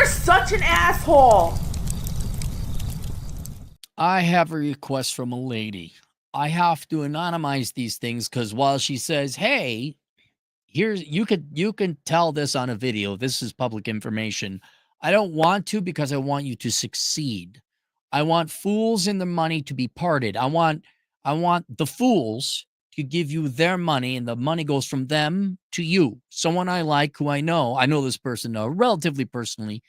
You're such an asshole. I have a request from a lady. I have to anonymize these things because while she says, "Hey, here's you can tell this on a video. This is public information." I don't want to because I want you to succeed. I want fools and the money to be parted. I want the fools to give you their money and the money goes from them to you. Someone I like who I know. I know this person relatively personally.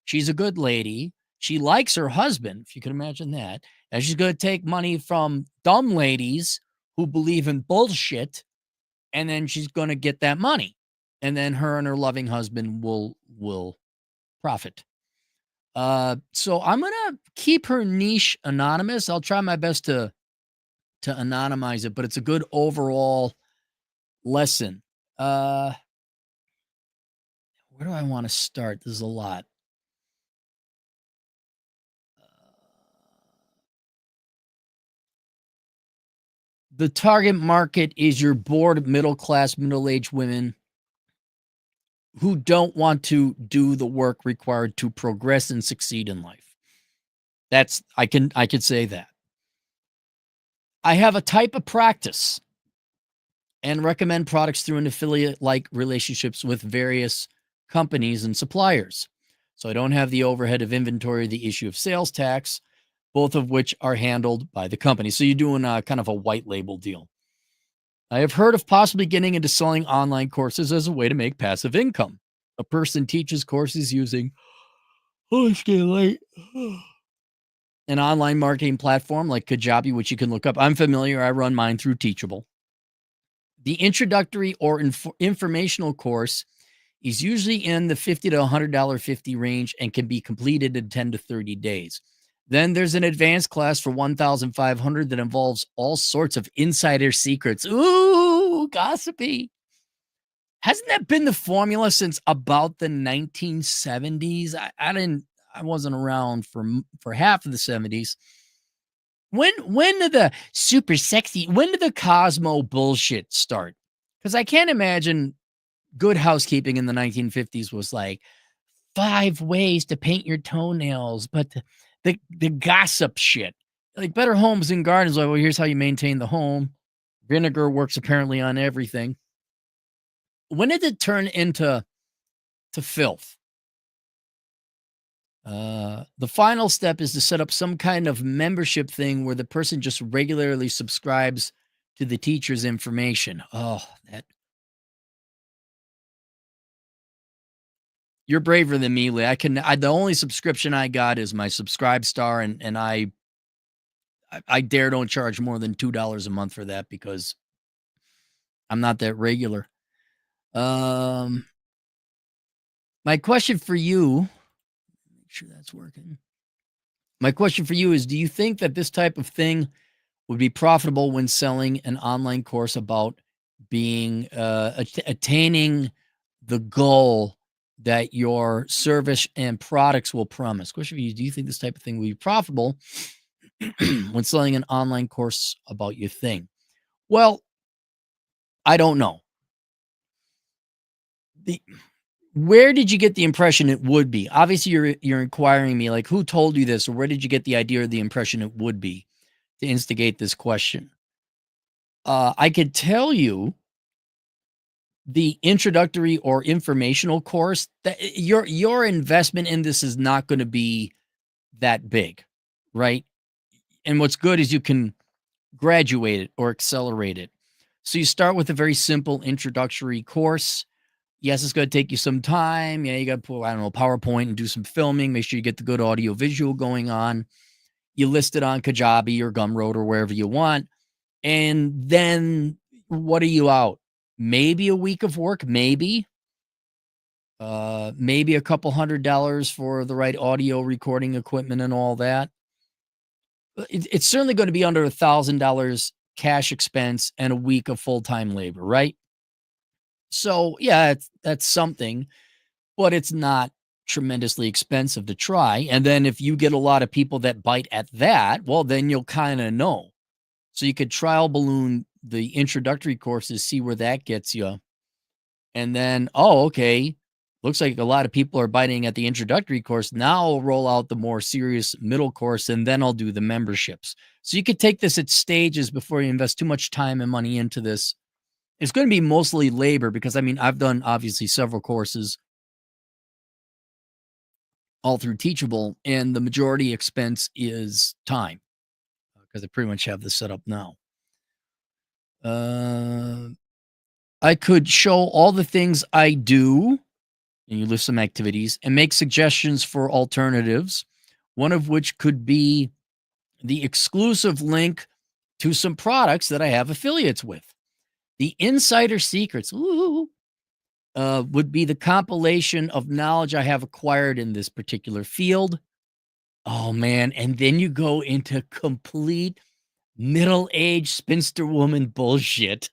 She's a good lady. She likes her husband, if you can imagine that. And she's going to take money from dumb ladies who believe in bullshit, and then she's going to get that money. And then her and her loving husband will profit. So I'm going to keep her niche anonymous. I'll try my best to anonymize it, but it's a good overall lesson. Where do I want to start? There's a lot. The target market is your bored middle-class, middle-aged women who don't want to do the work required to progress and succeed in life. I could say that. I have a type of practice and recommend products through an affiliate-like relationships with various companies and suppliers. So I don't have the overhead of inventory, the issue of sales tax, both of which are handled by the company. So you're doing kind of a white label deal. I have heard of possibly getting into selling online courses as a way to make passive income. A person teaches courses using an online marketing platform like Kajabi, which you can look up. I'm familiar. I run mine through Teachable. The introductory or informational course is usually in the $50 to $100 range and can be completed in 10 to 30 days. Then there's an advanced class for $1,500 that involves all sorts of insider secrets. Ooh, gossipy. Hasn't that been the formula since about the 1970s? I wasn't around for half of the 70s. When did the super sexy, when did the Cosmo bullshit start? Because I can't imagine Good Housekeeping in the 1950s was like 5 ways to paint your toenails, but the gossip shit, like Better Homes and Gardens, like, well, here's how you maintain the home. Vinegar works apparently on everything. When did it turn into filth? The final step is to set up some kind of membership thing where the person just regularly subscribes to the teacher's information. Oh, that. You're braver than me, Lee. The only subscription I got is my Subscribe Star, and I don't charge more than $2 a month for that because I'm not that regular. My question for you, make sure that's working. My question for you is, do you think that this type of thing would be profitable when selling an online course about being attaining the goal that your service and products will promise? Question for you, do you think this type of thing will be profitable when selling an online course about your thing? Well, I don't know. Where did you get the impression it would be? Obviously, you're inquiring me, like, who told you this, or where did you get the idea or the impression it would be to instigate this question? I could tell you the introductory or informational course that your investment in this is not going to be that big, right? And what's good is you can graduate it or accelerate it. So you start with a very simple introductory course. Yes, it's going to take you some time. Yeah, you got to pull, I don't know, PowerPoint and do some filming. Make sure you get the good audio visual going on. You list it on Kajabi or Gumroad or wherever you want. And then what are you out? Maybe a week of work, maybe. Maybe a couple $100 for the right audio recording equipment and all that. It's certainly going to be under $1,000 cash expense and a week of full-time labor, right? So yeah, that's something, but it's not tremendously expensive to try. And then if you get a lot of people that bite at that, well, then you'll kind of know. So you could trial balloon the introductory courses, see where that gets you. And then, oh, okay, looks like a lot of people are biting at the introductory course. Now I'll roll out the more serious middle course, and then I'll do the memberships. So you could take this at stages before you invest too much time and money into this. It's going to be mostly labor because, I mean, I've done obviously several courses all through Teachable, and the majority expense is time because I pretty much have this set up now. I could show all the things I do, and you list some activities, and make suggestions for alternatives, one of which could be the exclusive link to some products that I have affiliates with. The insider secrets would be the compilation of knowledge I have acquired in this particular field. Oh, man. And then you go into complete middle-aged spinster woman bullshit.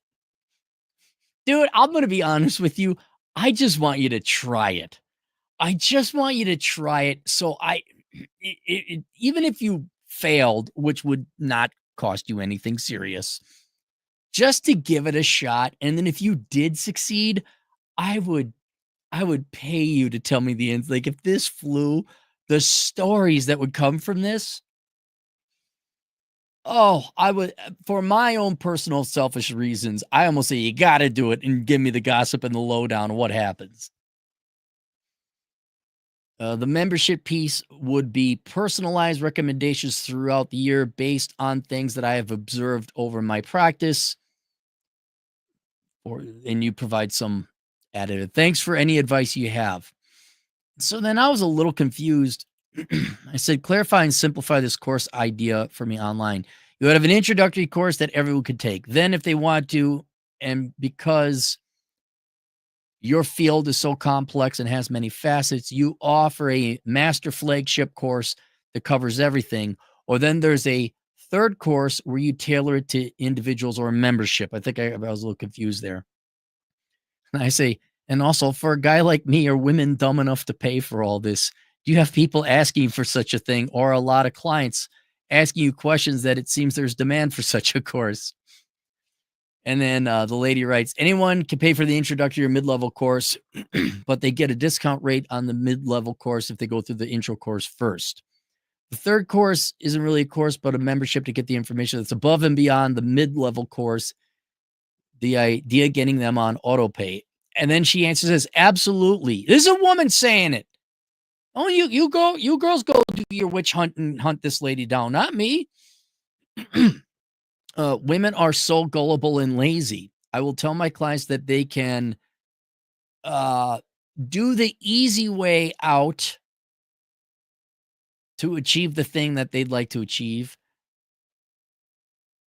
Dude, I'm going to be honest with you. I just want you to try it. I just want you to try it. So even if you failed, which would not cost you anything serious, just to give it a shot. And then if you did succeed, I would pay you to tell me the ends. Like if this flew, the stories that would come from this. Oh, I would, for my own personal selfish reasons, I almost say you got to do it and give me the gossip and the lowdown of what happens. The membership piece would be personalized recommendations throughout the year based on things that I have observed over my practice. And you provide some additive. Thanks for any advice you have. So then I was a little confused. I said, clarify and simplify this course idea for me online. You would have an introductory course that everyone could take. Then if they want to, and because your field is so complex and has many facets, you offer a master flagship course that covers everything. Or then there's a third course where you tailor it to individuals or membership. I think I was a little confused there. And I say, and also for a guy like me, are women dumb enough to pay for all this? Do you have people asking for such a thing, or a lot of clients asking you questions that it seems there's demand for such a course? And then the lady writes, anyone can pay for the introductory or mid-level course, but they get a discount rate on the mid-level course if they go through the intro course first. The third course isn't really a course, but a membership to get the information that's above and beyond the mid-level course. The idea getting them on auto pay. And then she answers this, absolutely. This is a woman saying it. Oh, you girls go do your witch hunt and hunt this lady down, not me. Women are so gullible and lazy. I will tell my clients that they can do the easy way out to achieve the thing that they'd like to achieve.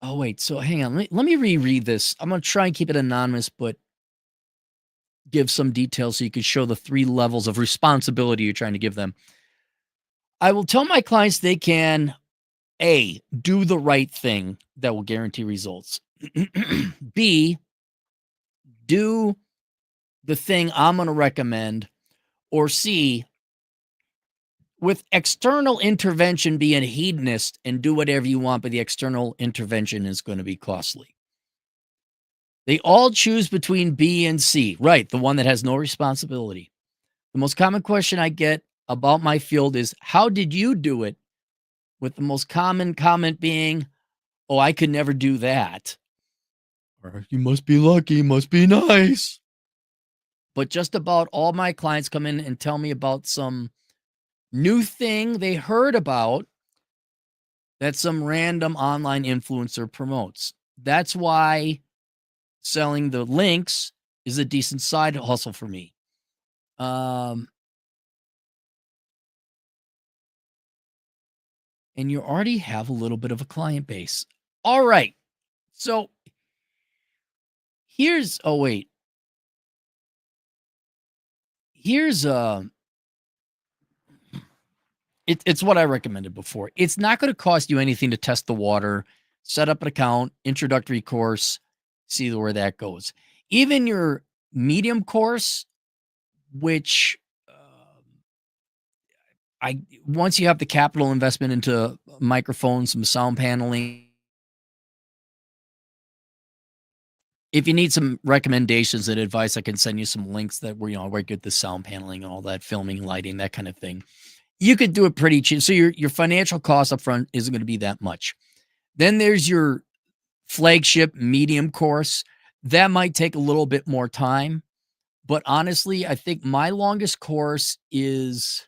Oh, wait. So hang on. Let me reread this. I'm going to try and keep it anonymous, but give some details so you can show the 3 levels of responsibility you're trying to give them. I will tell my clients they can, A, do the right thing that will guarantee results. B, do the thing I'm going to recommend. Or C, with external intervention, be a hedonist and do whatever you want, but the external intervention is going to be costly. They all choose between B and C, right? The one that has no responsibility. The most common question I get about my field is, how did you do it? With the most common comment being, oh, I could never do that. Or you must be lucky, must be nice. But just about all my clients come in and tell me about some new thing they heard about that some random online influencer promotes. That's why selling the links is a decent side hustle for me. And you already have a little bit of a client base. All right. So here's, oh, wait. Here's it's what I recommended before. It's not going to cost you anything to test the water, set up an account, introductory course, see where that goes. Even your medium course, which once you have the capital investment into microphones, some sound paneling, If you need some recommendations and advice, I can send you some links that where I get the sound paneling and all that, filming, lighting, that kind of thing. You could do it pretty cheap. So your financial cost up front isn't going to be that much. Then there's your flagship medium course. That might take a little bit more time. But honestly, I think my longest course is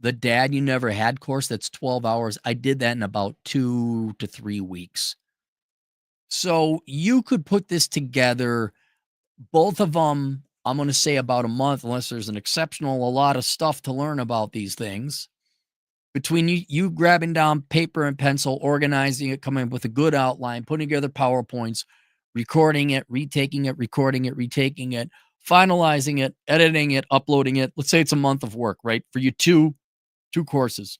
the Dad You Never Had course. That's 12 hours. I did that in about 2 to 3 weeks. So you could put this together. Both of them, I'm going to say about a month, unless there's a lot of stuff to learn about these things. Between you grabbing down paper and pencil, organizing it, coming up with a good outline, putting together PowerPoints, recording it, retaking it, recording it, retaking it, finalizing it, editing it, uploading it. Let's say it's a month of work, right? For you two courses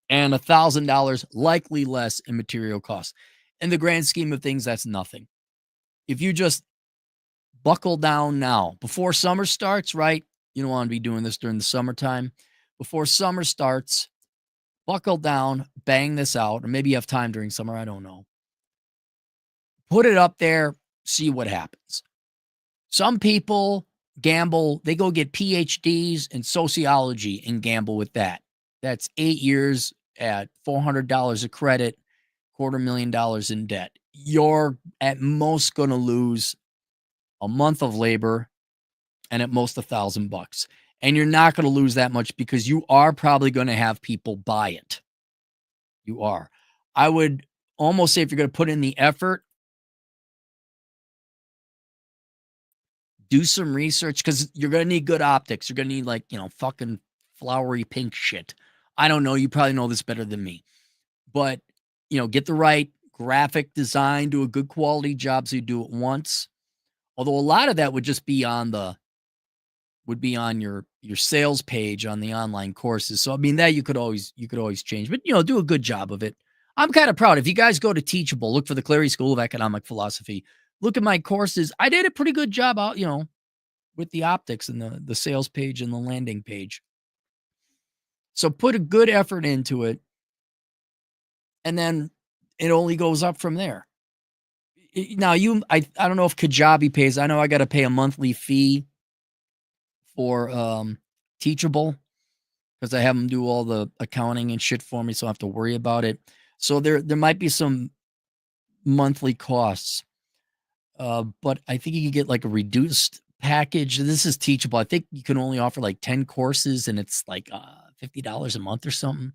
and $1,000, likely less in material costs. In the grand scheme of things, that's nothing. If you just buckle down now before summer starts, right? You don't want to be doing this during the summertime. Before summer starts, buckle down, bang this out, or maybe you have time during summer. I don't know. Put it up there, see what happens. Some people gamble, they go get PhDs in sociology and gamble with that. That's 8 years at $400 a credit, $250,000 in debt. You're at most going to lose a month of labor and at most $1,000. And you're not going to lose that much because you are probably going to have people buy it. You are. I would almost say if you're going to put in the effort, do some research because you're going to need good optics. You're going to need fucking flowery pink shit. I don't know. You probably know this better than me. But, get the right graphic design, do a good quality job so you do it once. Although a lot of that would just be on your sales page on the online courses. So I mean that you could always change, but do a good job of it. I'm kind of proud. If you guys go to Teachable, look for the Clary School of Economic Philosophy. Look at my courses. I did a pretty good job out, with the optics and the sales page and the landing page. So put a good effort into it, and then it only goes up from there. Now I don't know if Kajabi pays. I know I got to pay a monthly fee for Teachable because I have them do all the accounting and shit for me, so I don't have to worry about it. So there might be some monthly costs, but I think you can get like a reduced package. This is Teachable. I think you can only offer like 10 courses, and it's like $50 a month or something.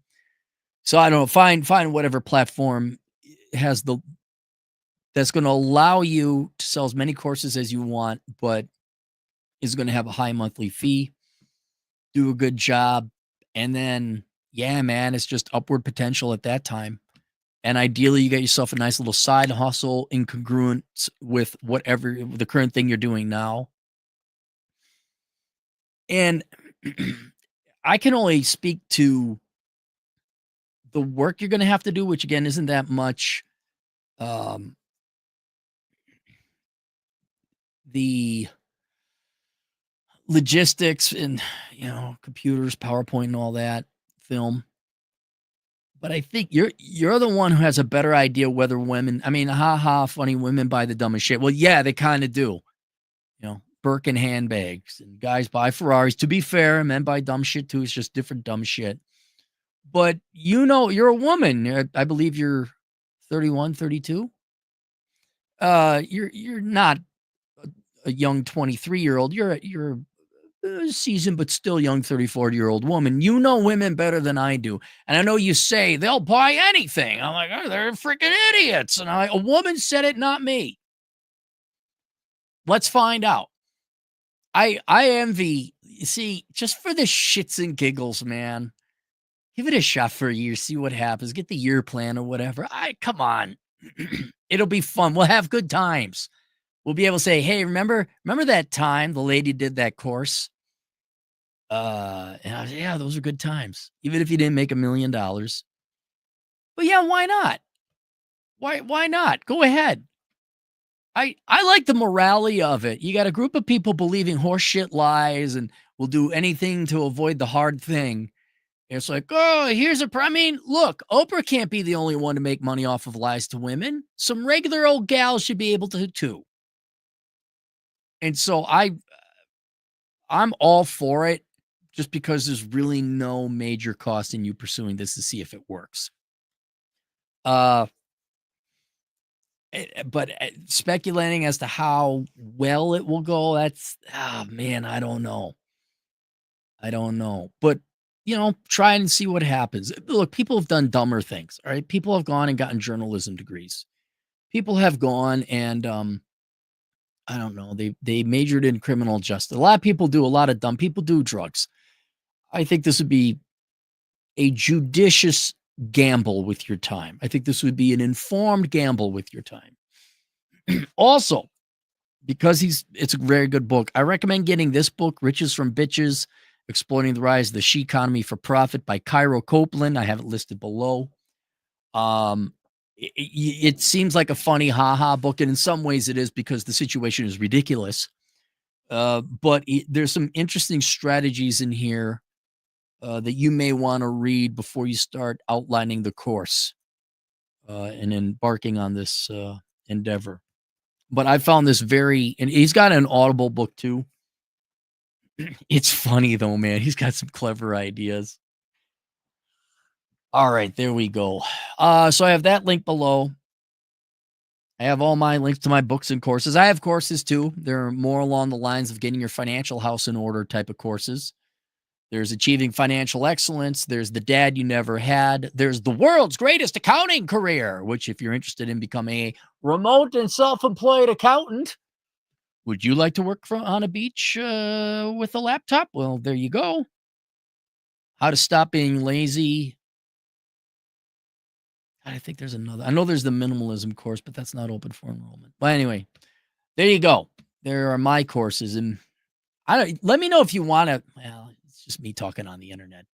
So I don't know. Find whatever platform has that's going to allow you to sell as many courses as you want, but is going to have a high monthly fee. Do a good job. And then, yeah, man, it's just upward potential at that time. And ideally, you get yourself a nice little side hustle in congruence with whatever the current thing you're doing now. And I can only speak to the work you're going to have to do, which again isn't that much. The logistics and computers, PowerPoint, and all that, film. But I think you're the one who has a better idea whether women. I mean, funny, women buy the dumbest shit. Well, yeah, they kind of do. Birkin handbags and guys buy Ferraris. To be fair, men buy dumb shit too. It's just different dumb shit. But you're a woman. I believe you're 31, 32. You're not a young 23-year-old. You're a seasoned but still young 34-year-old woman. You know women better than I do. And I know you say they'll buy anything. I'm like, oh, they're freaking idiots. And a woman said it, not me. Let's find out. I envy, you see, just for the shits and giggles, man. Give it a shot for a year, see what happens. Get the year plan or whatever. Come on. It'll be fun. We'll have good times. We'll be able to say, hey, remember that time the lady did that course? And I was, yeah, those are good times. Even if you didn't make $1 million. But yeah, why not? Why not? Go ahead. I like the morality of it. You got a group of people believing horseshit lies and will do anything to avoid the hard thing. It's like, oh, here's I mean, look, Oprah can't be the only one to make money off of lies to women. Some regular old gals should be able to too. And so I'm all for it just because there's really no major cost in you pursuing this to see if it works. Uh but speculating as to how well it will go, that's man, I don't know. I don't know. But try and see what happens. Look, people have done dumber things. All right. People have gone and gotten journalism degrees. People have gone and I don't know, they majored in criminal justice. A lot of people do, a lot of dumb people do drugs. I think this would be a judicious gamble with your time. I think this would be an informed gamble with your time. Also, because it's a very good book, I recommend getting this book, Riches from Bitches, Exploiting the Rise of the She Economy for Profit by Cairo Copeland. I have it listed below. It seems like a funny haha book, and in some ways it is because the situation is ridiculous. But there's some interesting strategies in here that you may want to read before you start outlining the course and embarking on this endeavor. But I found this and he's got an Audible book too. It's funny though, man. He's got some clever ideas. All right, there we go. So I have that link below. I have all my links to my books and courses. I have courses too. They're more along the lines of getting your financial house in order type of courses. There's Achieving Financial Excellence. There's The Dad You Never Had. There's The World's Greatest Accounting Career, which if you're interested in becoming a remote and self-employed accountant, would you like to work on a beach with a laptop? Well, there you go. How to Stop Being Lazy. I think there's another. I know there's the minimalism course, but that's not open for enrollment. But anyway, there you go. There are my courses. And let me know if you want to. Well, it's just me talking on the internet.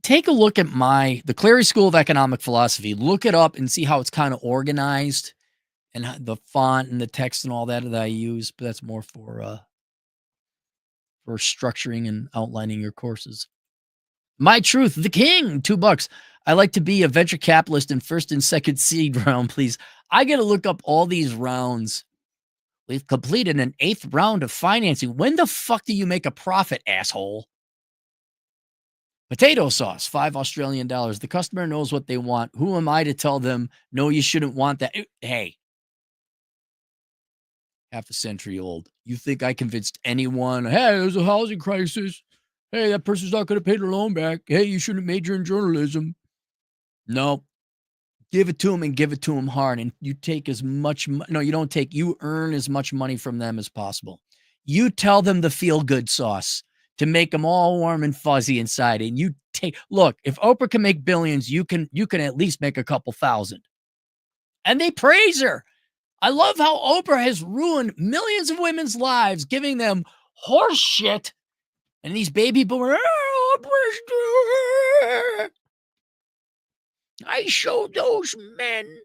Take a look at the Cleary School of Economic Philosophy. Look it up and see how it's kind of organized and the font and the text and all that I use. But that's more for structuring and outlining your courses. My Truth, the King, $2. I like to be a venture capitalist in first and second seed round, please. I got to look up all these rounds. We've completed an 8th round of financing. When the fuck do you make a profit, asshole? Potato sauce, $5 Australian. The customer knows what they want. Who am I to tell them, no, you shouldn't want that? Hey, half a century old. You think I convinced anyone, hey, there's a housing crisis. Hey, that person's not going to pay their loan back. Hey, you shouldn't major in journalism. No. Give it to them and give it to them hard. And you take as much, no, you don't take, you earn as much money from them as possible. You tell them the feel-good sauce to make them all warm and fuzzy inside. And you look, if Oprah can make billions, you can at least make a couple thousand. And they praise her. I love how Oprah has ruined millions of women's lives, giving them horse shit. And these baby boomers, I showed those men.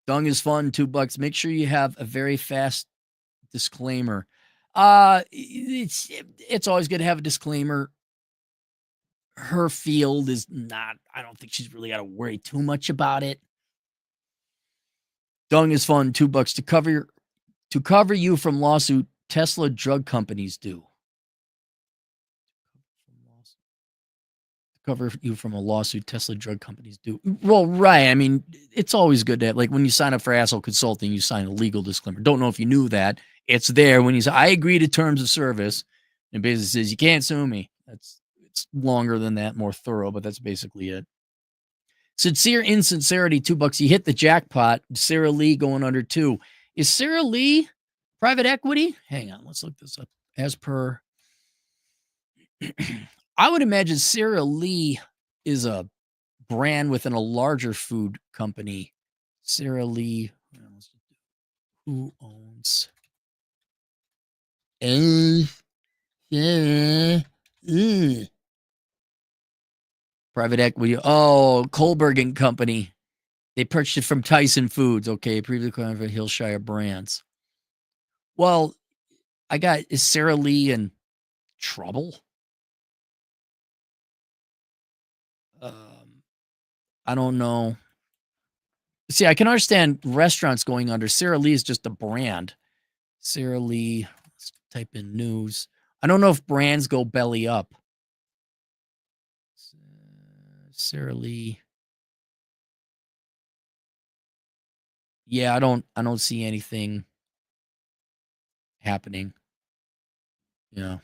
Dung is fun, $2. Make sure you have a very fast disclaimer. It's always good to have a disclaimer. Her field is not, I don't think she's really got to worry too much about it. Dung is fun, $2 to cover you from lawsuit Tesla drug companies do. Cover you from a lawsuit Tesla drug companies do. Well, right. I mean, it's always good to have, like when you sign up for Asshole Consulting, you sign a legal disclaimer. Don't know if you knew that. It's there when you say, I agree to terms of service. And basically says, you can't sue me. It's longer than that, more thorough, but that's basically it. Sincere Insincerity, $2. You hit the jackpot. Sarah Lee going under 2. Is Sarah Lee private equity? Hang on, let's look this up. As per I would imagine Sarah Lee is a brand within a larger food company. Sarah Lee, who owns? Private equity. Oh, Kohlberg and Company. They purchased it from Tyson Foods. Okay, previously for Hillshire Brands. Well, is Sarah Lee in trouble? Um, I don't know. See, I can understand restaurants going under. Sarah Lee is just a brand. Sarah Lee, let's type in news. I don't know if brands go belly up. Sarah Lee. Yeah, I don't see anything happening. Yeah.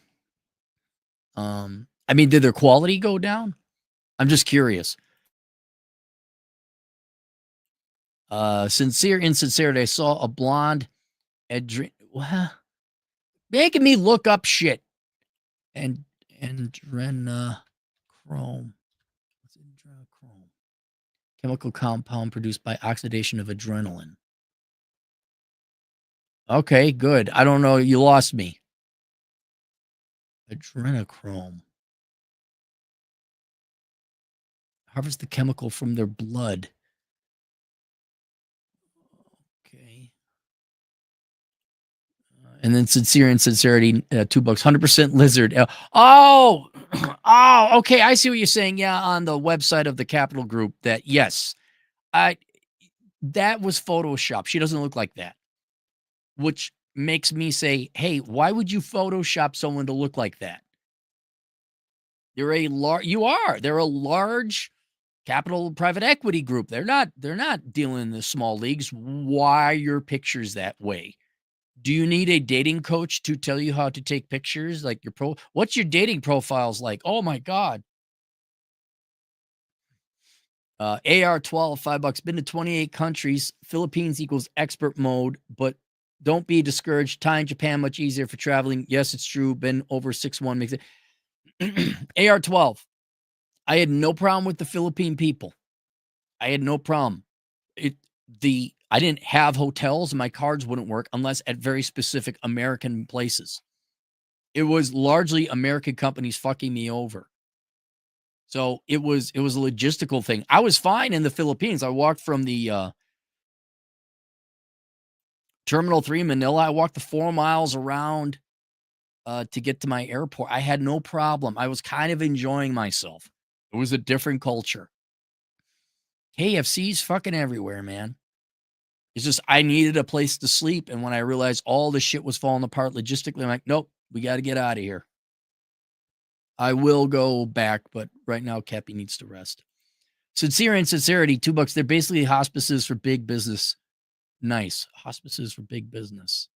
I mean, did their quality go down? I'm just curious. Sincere insincerity. I saw a blonde well, making me look up shit. And adrenochrome. What's adrenochrome? Chemical compound produced by oxidation of adrenaline. Okay, good. I don't know. You lost me. Adrenochrome. Harvest the chemical from their blood. Okay. And then sincere insincerity, $2, 100% lizard. Oh, oh, okay. I see what you're saying. Yeah, on the website of the Capital Group. That yes, I that was Photoshop. She doesn't look like that, which makes me say, hey, why would you Photoshop someone to look like that? They're a large. You are. They're a large capital private equity group. They're not dealing in the small leagues. Why are your pictures that way? Do you need a dating coach to tell you how to take pictures? Like what's your dating profiles like? Oh my God. AR-12, $5. Been to 28 countries. Philippines equals expert mode, but don't be discouraged. Thai and Japan much easier for traveling. Yes, it's true. Been over 6'1" makes it. AR-12. I had no problem with the Philippine people. I had no problem. I didn't have hotels. My cards wouldn't work unless at very specific American places. It was largely American companies fucking me over. So it was a logistical thing. I was fine in the Philippines. I walked from the Terminal 3 in Manila. I walked the 4 miles around to get to my airport. I had no problem. I was kind of enjoying myself. It was a different culture. KFC's fucking everywhere, man. It's just I needed a place to sleep, and when I realized all the shit was falling apart logistically, I'm like, nope, we got to get out of here. I will go back, but right now, Cappy needs to rest. Sincere insincerity, $2. They're basically hospices for big business. Nice. Hospices for big business.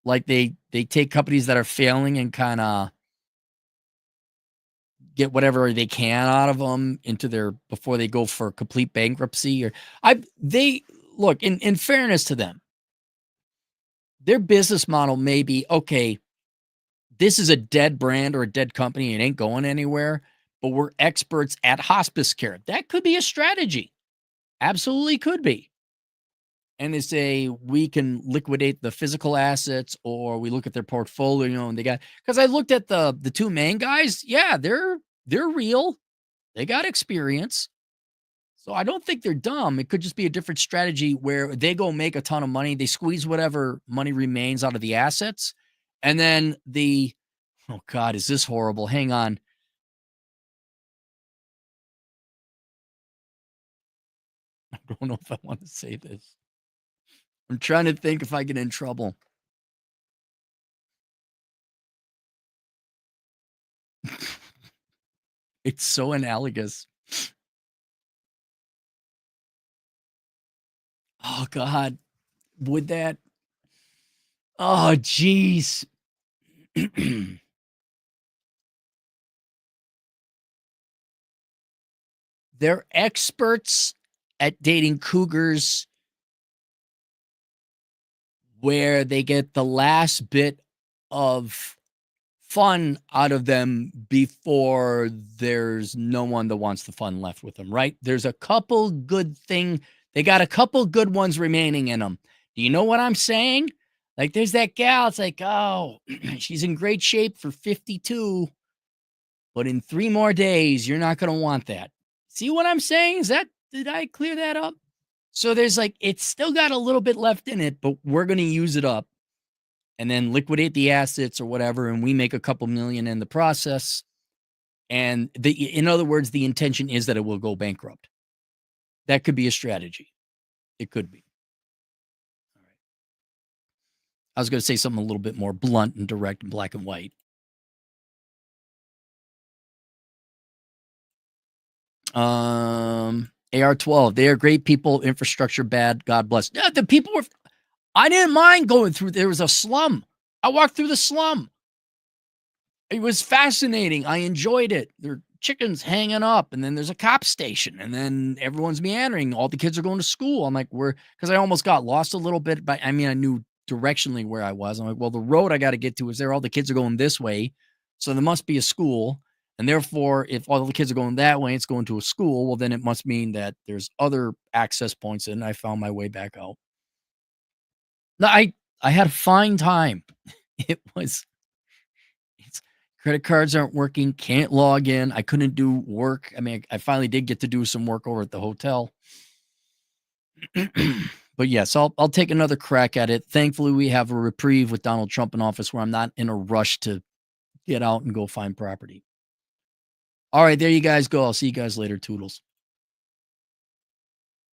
Like they take companies that are failing and kind of get whatever they can out of them into their before they go for complete bankruptcy. Or they look in fairness to them, their business model may be okay. This is a dead brand or a dead company. It ain't going anywhere, but we're experts at hospice care. That could be a strategy. Absolutely could be. And they say we can liquidate the physical assets, or we look at their portfolio and they got because I looked at the two main guys. Yeah, they're real. They got experience. So I don't think they're dumb. It could just be a different strategy where they go make a ton of money. They squeeze whatever money remains out of the assets. And then oh God, is this horrible? Hang on. I don't know if I want to say this. I'm trying to think if I get in trouble. It's so analogous. Oh God, would that? Oh geez. They're experts at dating cougars where they get the last bit of fun out of them before there's no one that wants the fun left with them, right? There's a couple good they got a couple good ones remaining in them. Do you know what I'm saying? Like there's that gal, it's like, oh, she's in great shape for 52, but in 3 more days, you're not going to want that. See what I'm saying? Did I clear that up? So there's like, it's still got a little bit left in it, but we're going to use it up. and then liquidate the assets or whatever, and we make a couple million in the process. And in other words, the intention is that it will go bankrupt. That could be a strategy. It could be. All right. I was going to say something a little bit more blunt and direct and black and white. AR-12, they are great people, infrastructure bad, God bless. Yeah, the people were, I didn't mind going through, there was a slum. I walked through the slum. It was fascinating. I enjoyed it. There are chickens hanging up, and then there's a cop station, and then everyone's meandering. All the kids are going to school. I'm like, because I almost got lost a little bit, but I mean, I knew directionally where I was. I'm like, well, the road I got to get to is there. All the kids are going this way, so there must be a school. And therefore, if all the kids are going that way, it's going to a school. Well, then it must mean that there's other access points, and I found my way back out. No, I had a fine time. It was. It's credit cards aren't working, can't log in. I couldn't do work. I mean, I finally did get to do some work over at the hotel. But yes, I'll take another crack at it. Thankfully, we have a reprieve with Donald Trump in office where I'm not in a rush to get out and go find property. All right, there you guys go. I'll see you guys later. Toodles.